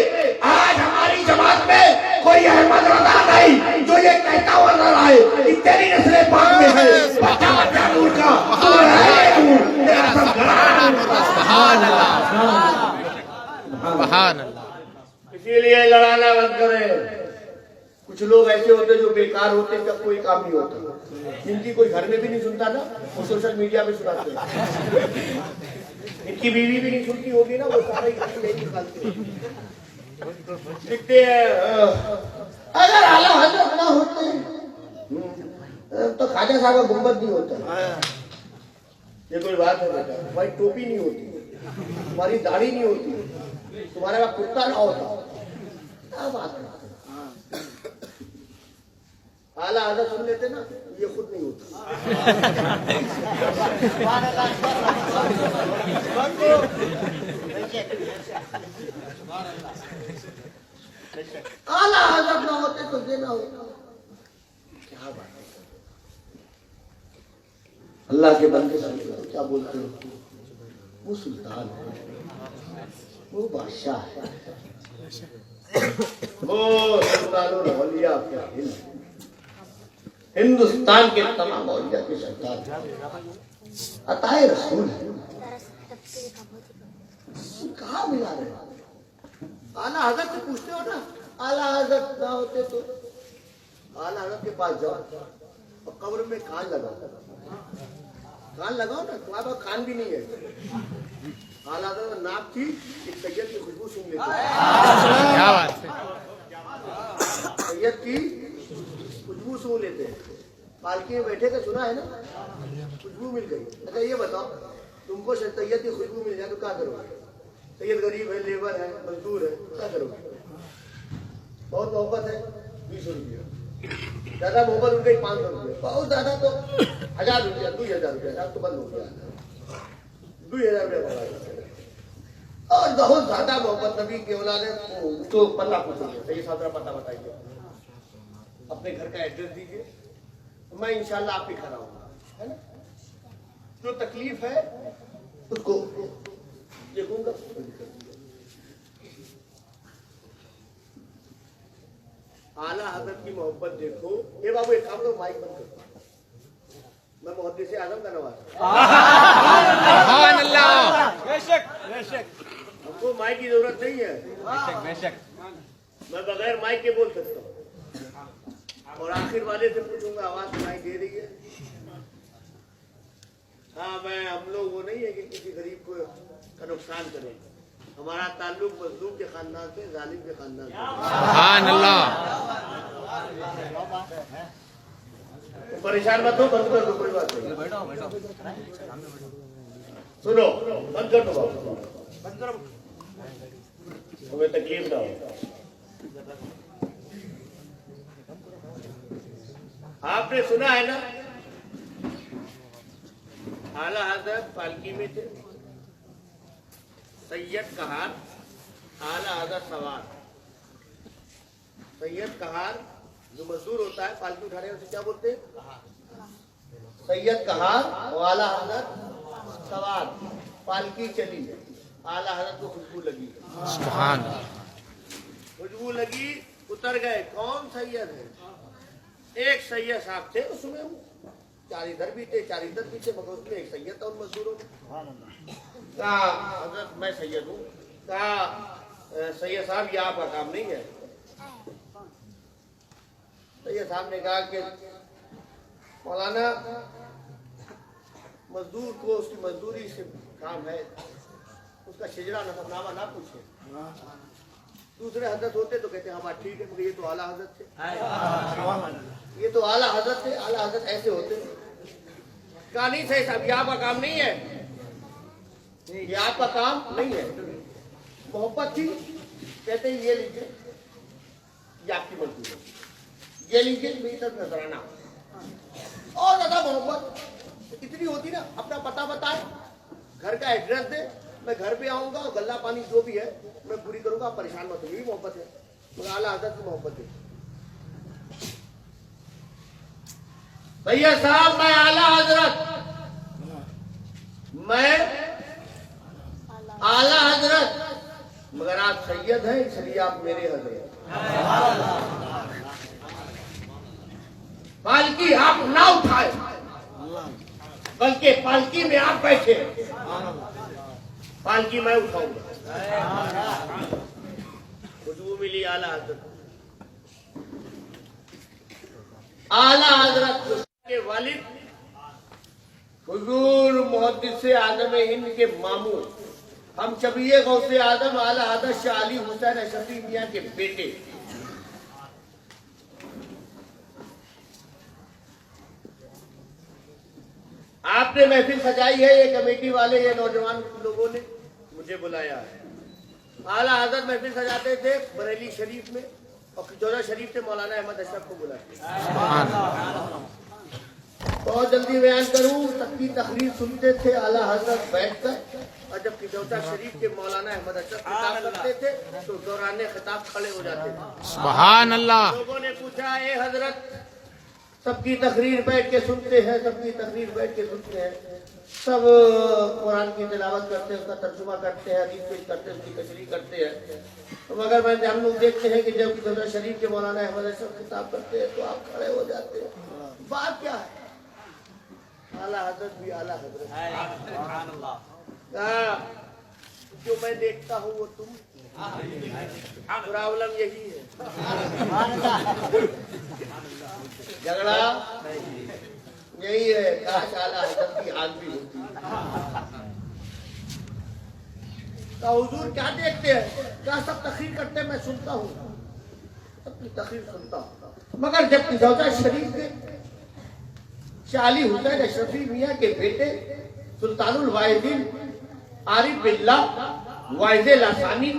आज हमारी जमात में कोई अहमद रजा नहीं जो ये कहता हुआ नजर आए कि तेरी नस्ल पाक में है बच्चा बच्चा नूर का, तू है नूर, तेरा सब घराना नूर का। सुभान अल्लाह, सुभान अल्लाह। इसीलिए लड़ाना बंद करें। कुछ लोग ऐसे होते जो बेकार होते, इनका कोई काम नहीं होता, इनकी कोई घर में भी नहीं सुनता ना, वो सोशल मीडिया पे सुनाते हैं। इनकी बीवी भी नहीं सुनती होगी ना, वो सारे नहीं निकालते लिखते हैं। अगर आला हजरत ना होते तो ख्वाजा साहब का गुंबद नहीं होता। ये कोई बात है बेटा, तुम्हारी टोपी नहीं होती, तुम्हारी दाढ़ी नहीं होती, तुम्हारे पास कुत्ता ना होता। क्या बात है, आला हजरत सुन लेते ना, ये खुद नहीं होता। आला हजरत ना होते तो ये ना होता। क्या बात है, अल्लाह के बंदे क्या बोलते हो, वो सुल्तान है, वो बादशाह है, वो सुल्तानुल औलिया का हिंदुस्तान के तमाम औलिया के सरदार अताए रसूल है। कहाँ मिला रहे? आला हजरत से पूछते हो ना, आला हजरत ना होते तो आला हजरत के पास जाओ और कब्र में कान लगाओ, कान लगाओ ना, तुम्हारे पास कान भी नहीं है। आला हजरत नाक थी, एक सैयद की खुशबू सूंघ लेते। क्या बात है। सैयद की खुशबू सूंघ लेते हैं। पालकी में बैठे थे, सुना है ना, खुशबू मिल गई। अच्छा ये बताओ, तुमको सैयद की खुशबू मिल जाए तो क्या करोगे? सैयद गरीब है, लेबर है, मजदूर है, क्या करोगे? बहुत मोहब्बत है, 20 रुपया। ज्यादा मोहब्बत उनके 500 रुपये, बहुत ज्यादा तो 1000 रुपया, 2000 रुपया, तो बंद हो गया, 2000 रुपया। और बहुत ज्यादा मोहब्बत नबी के औलाद है तो पता पूछोगे, सही साहब पता बताइए, अपने घर का एड्रेस दीजिए, मैं इंशाल्लाह आप ही खड़ा हूँगा, है ना? जो तकलीफ है उसको देखूंगा। आला हजरत की मोहब्बत देखो। ये बाबू एक काम करो, माइक बंद करो, मैं मुहद्दिस आजम का नवाज। सुभान अल्लाह। हमको माइक की जरूरत नहीं है, मैं बगैर माइक के बोल सकता हूँ। और आखिर वाले से पूछूंगा, आवाज सुनाई दे रही है? हाँ, हम लोग वो नहीं है कि किसी गरीब को का नुकसान करें। हमारा ताल्लुक मजलूम के खानदान से, जालिम के खानदान से। सुभान अल्लाह। परेशान मत हो, बंद कर दो, कोई बात नहीं। सुनो, बंद कर दो, बंद करो, तुम्हें तकलीफ ना हो। आपने सुना है ना, आला हजरत पालकी में थे, सैयद कहार, आला हजरत सवार। सैयद कहार जो मजदूर होता है पालकी उठाने, उसे क्या बोलते हैं? सैयद कहार और आला हजरत सवार, पालकी चली, आला हजरत को खुशबू लगी, सुभान खुशबू लगी, उतर गए। कौन सैयद है? एक सैयद साहब थे उसमें, चार इधर भी थे, चार इधर भी थे, मगर उसमें एक सैयद था उन मजदूरों में। कहा हजरत मैं सैयद हूँ। कहा सैयद साहब ये आपका काम नहीं है। सैयद साहब ने कहा कि मौलाना मजदूर को उसकी मजदूरी से काम है, उसका शिजरा नफरनामा ना पूछे। दूसरे हजरत होते तो कहते हाँ बात ठीक है, मगर ये तो आला हजरत थे, ये तो आला हजरत थे, आला हजरत ऐसे होते। कहा नहीं सही साहब ये आपका काम नहीं है, ये आपका काम नहीं है। मोहब्बत थी, कहते ये लीजिए ये आपकी मजदूरी है, ये लीजिए मेरी तरफ नजराना। और ज्यादा मोहब्बत इतनी होती ना, अपना पता बताए, घर का एड्रेस दे, मैं घर पे आऊंगा, गल्ला पानी जो भी है मैं पूरी करूंगा, आप परेशान मत होइए। मोहब्बत है, मगर आला हजरत की मोहब्बत है। भैया साहब मैं आला हजरत, मैं आला हजरत, मगर आप सैयद हैं इसलिए आप मेरे हजरत। पालकी आप ना उठाए, बल्कि पालकी में आप बैठे, पालकी मैं उठाऊंगा। खुशबू मिली आला हजरत, आला हजरत के वालिद हुजूर मुहद्दिस आज़म हिंद के मामू हम शबीए गौसे आजम आला हजरत शाह अली हुसैन अशरफी मियां के बेटे। आपने महफिल सजाई है, ये कमेटी वाले, ये नौजवान लोगों ने मुझे बुलाया है। आला हजरत महफिल सजाते थे बरेली शरीफ में, और खिजौरा शरीफ से मौलाना अहमद अशरफ को बुलाते। बहुत जल्दी बयान करूं, सबकी तकरीर सुनते थे आला हजरत बैठकर, और जब खिजौरा शरीफ के मौलाना अहमद अशरफ खिताब करते थे तो दौरान खिताब खड़े हो जाते थे। सुभान अल्लाह। लोगों ने पूछा ए हजरत सबकी तकरीर बैठ के सुनते हैं, सबकी तकरीर बैठ के सुनते हैं, सब कुरान की तिलावत करते हैं, उसका तर्जुमा करते हैं, हदीस पेश करते हैं, उसकी तशरीह करते हैं, तो मगर हम लोग देखते हैं कि जब खिजौरा शरीफ के मौलाना अहमद अशरफ खिताब करते हैं तो आप खड़े हो जाते हैं। बात क्या है? आला हजरत भी आला हजरत। जो मैं देखता हूँ वो तुम, प्रॉब्लम यही है। झगड़ा यही है। काश आला हजरत की हाल भी होती। तो हुजूर क्या देखते हैं? क्या सब तकरीर करते हैं, मैं सुनता हूँ, सबकी तकरीर सुनता हूँ, मगर जब खिजौरा शरीफ के शाह अली हुसैन अशरफी मियां के बेटे सुल्तानुल वाहिदीन आरिफ बिल्लाह वाइज़े लासानी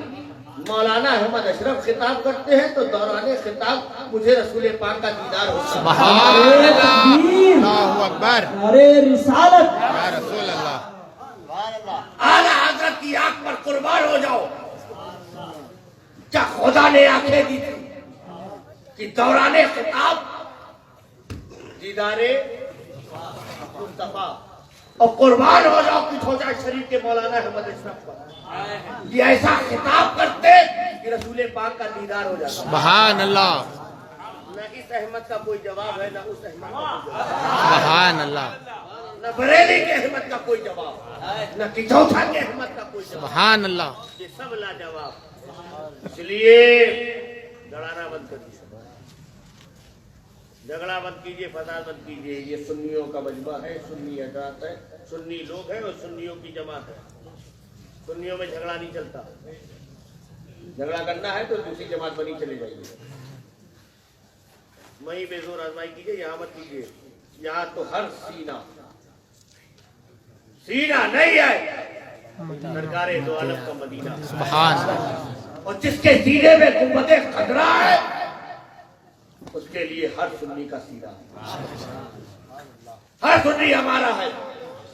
मौलाना अहमद अशरफ खिताब करते हैं तो दौरान खिताब मुझे रसूल पाक का दीदार होता है। अल्लाहु अकबर, अरे रिसालत, या रसूल अल्लाह। आला हजरत की आंख पर कुर्बान हो जाओ। क्या खुदा ने आंखें दी थी कि दौरान खिताब दीदारे मुस्तफा, और कुर्बान हो जाओ कि खिजौरा शरीफ के मौलाना अहमद अशरफ पर ये ऐसा खिताब करते कि रसूल पाक का दीदार हो जाता। सुभान अल्लाह। न इस अहमद का कोई जवाब है, न उस अहमद का कोई जवाब, सुभान अल्लाह। न बरेली के अहमद का कोई जवाब, न खिजौरा के अहमद का कोई जवाब। सुभान अल्लाह। ये सब लाजवाब। इसलिए लड़ाना बंद कर दीजिए, झगड़ा बंद कीजिए, फसाद बंद कीजिए। ये सुन्नियों का मजमा है, सुन्नी हजरात है, सुन्नी लोग हैं और सुन्नियों की जमात है। सुन्नियों में झगड़ा नहीं चलता। झगड़ा करना है तो दूसरी जमात बनी चले जाइए, वहीं बेजोर आजमाई कीजिए, यहाँ मत कीजिए। यहाँ तो हर सीना नहीं है सरकारे दो आलम का मदीना। सुभान अल्लाह। और जिसके सीने में गुंबदे खतरा है उसके लिए हर सुन्नी का सीना है। हर सुन्नी हमारा है,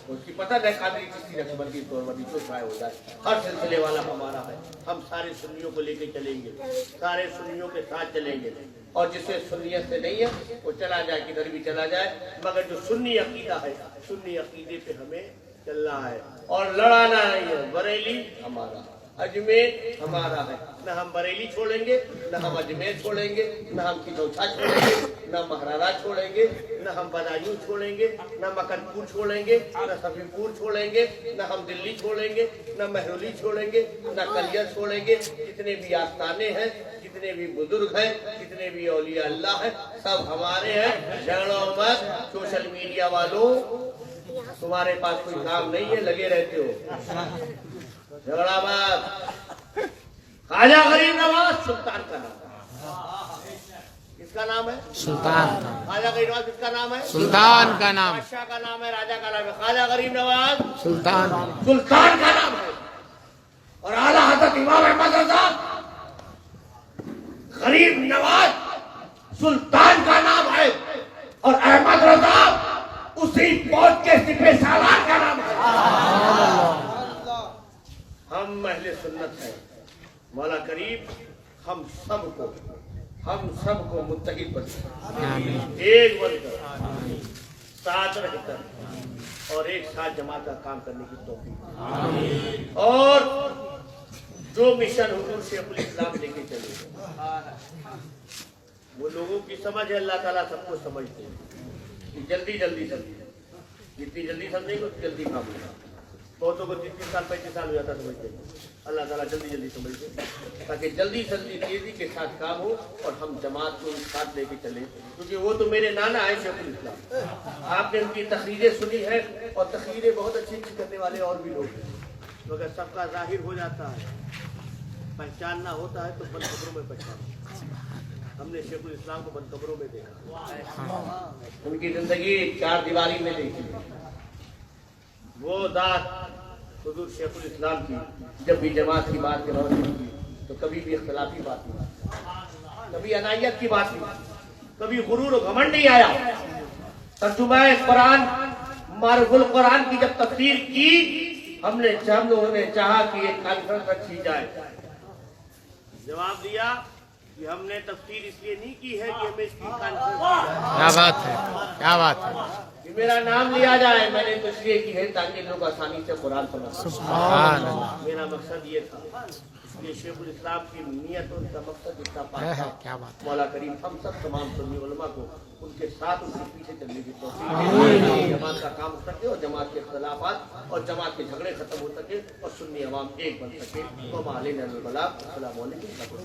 उसकी पता नहीं कादरी चिश्ती नक्शबंदी तोरबंदी जो चाहे हो जाए, हर सिलसिले वाला हमारा है। हम सारे सुन्नियों को लेके चलेंगे, सारे सुन्नियों के साथ चलेंगे और जिसे सुन्नियत से नहीं है वो चला जाए, किधर भी चला जाए, मगर जो सुन्नी अकीदा है, सुन्नी अकीदे पे हमें चलना है और लड़ाना नहीं है। बरेली हमारा, अजमेर हमारा है, न हम बरेली छोड़ेंगे, न हम अजमेर छोड़ेंगे, न हम किनौछा छोड़ेंगे, न महरारा छोड़ेंगे, न हम बदायूं छोड़ेंगे, न मकनपुर छोड़ेंगे, न सफीपुर छोड़ेंगे, न हम दिल्ली छोड़ेंगे, न महरौली छोड़ेंगे, न कलियर छोड़ेंगे। जितने भी आस्थाने हैं, जितने भी बुजुर्ग हैं, जितने भी औलिया अल्लाह हैं, सब हमारे हैं। झगड़ो मत। सोशल मीडिया वालों, तुम्हारे पास कोई काम नहीं है, लगे रहते हो, झगड़ा मत। ख्वाजा गरीब नवाज सुल्तान का नाम है। किसका नाम है? सुल्तान। ख्वाजा गरीब नवाज किसका नाम है? सुल्तान का नाम। बादशाह का नाम है, राजा का नाम है। ख्वाजा गरीब नवाज सुल्तान। सुल्तान का नाम है। और आला हज़रत इमाम अहमद रज़ा गरीब नवाज सुल्तान का नाम है। और अहमद रज़ा उसी फौज के सिपह सालार का नाम है। हम अहले सुन्नत हैं। मौला करीब हम सबको मुत्तहिद बने, एक बनकर, साथ रहकर और एक साथ जमात का काम करने की तौफीक। और जो मिशन हुजूर शेखुल इस्लाम लेके चले, वो लोगों की समझ है, अल्लाह ताला सबको समझते हैं कि जल्दी जितनी जल्दी समझेंगे उतनी जल्दी काम होगा। बहुतों को 30 साल 35 साल हो जाता समझते हैं, अल्लाह ताला जल्दी समझते, ताकि जल्दी तेजी के साथ काम हो और हम जमात को साथ लेके चले। क्योंकि वो तो मेरे नाना है शेखुल इस्लाम, आपने उनकी तकरीरें सुनी है और तकरीरें बहुत अच्छी करने वाले और भी लोग हैं, मगर सबका जाहिर हो जाता है, पहचानना होता है तो बंद कब्रों में पहचान। हमने शेखुल इस्लाम को बंद कब्रों में देखा, उनकी जिंदगी 4 दीवारी में देखी। वो दात हुजूर शेखुल इस्लाम की जब भी जमात की बात की तो कभी भी इख्तिलाफी बात नहीं, कभी अनायत की बात नहीं, कभी गुरूर और घमंड नहीं आया। तर्जुमा कुरान, मारुफुल कुरान की जब तफसीर की, हम लोगों ने चाहा कि एक कॉन्फ्रेंस रखी जाए। जवाब दिया कि हमने तफसीर इसलिए नहीं की है कि हमें इसकी कॉन्फ्रेंस। क्या बात है, क्या बात है। कि मेरा नाम लिया जाए, मैंने तो इसलिए की है ताकि लोग आसानी से कुरान समझ सकें। मेरा मकसद ये था। ये शेखुल इस्लाम की नियत और उनका मकसद इतना पाक था। क्या बात। मौला करीम हम सब तमाम सुन्नी उलमा को उनके साथ उनके पीछे चलने की तौफीक, जमात का काम हो सके और जमात के इख्तिलाफात और जमात के झगड़े खत्म हो सके और सुन्नी अवाम एक बन सके। तो मालिन अलबला। अस्सलामु अलैकुम।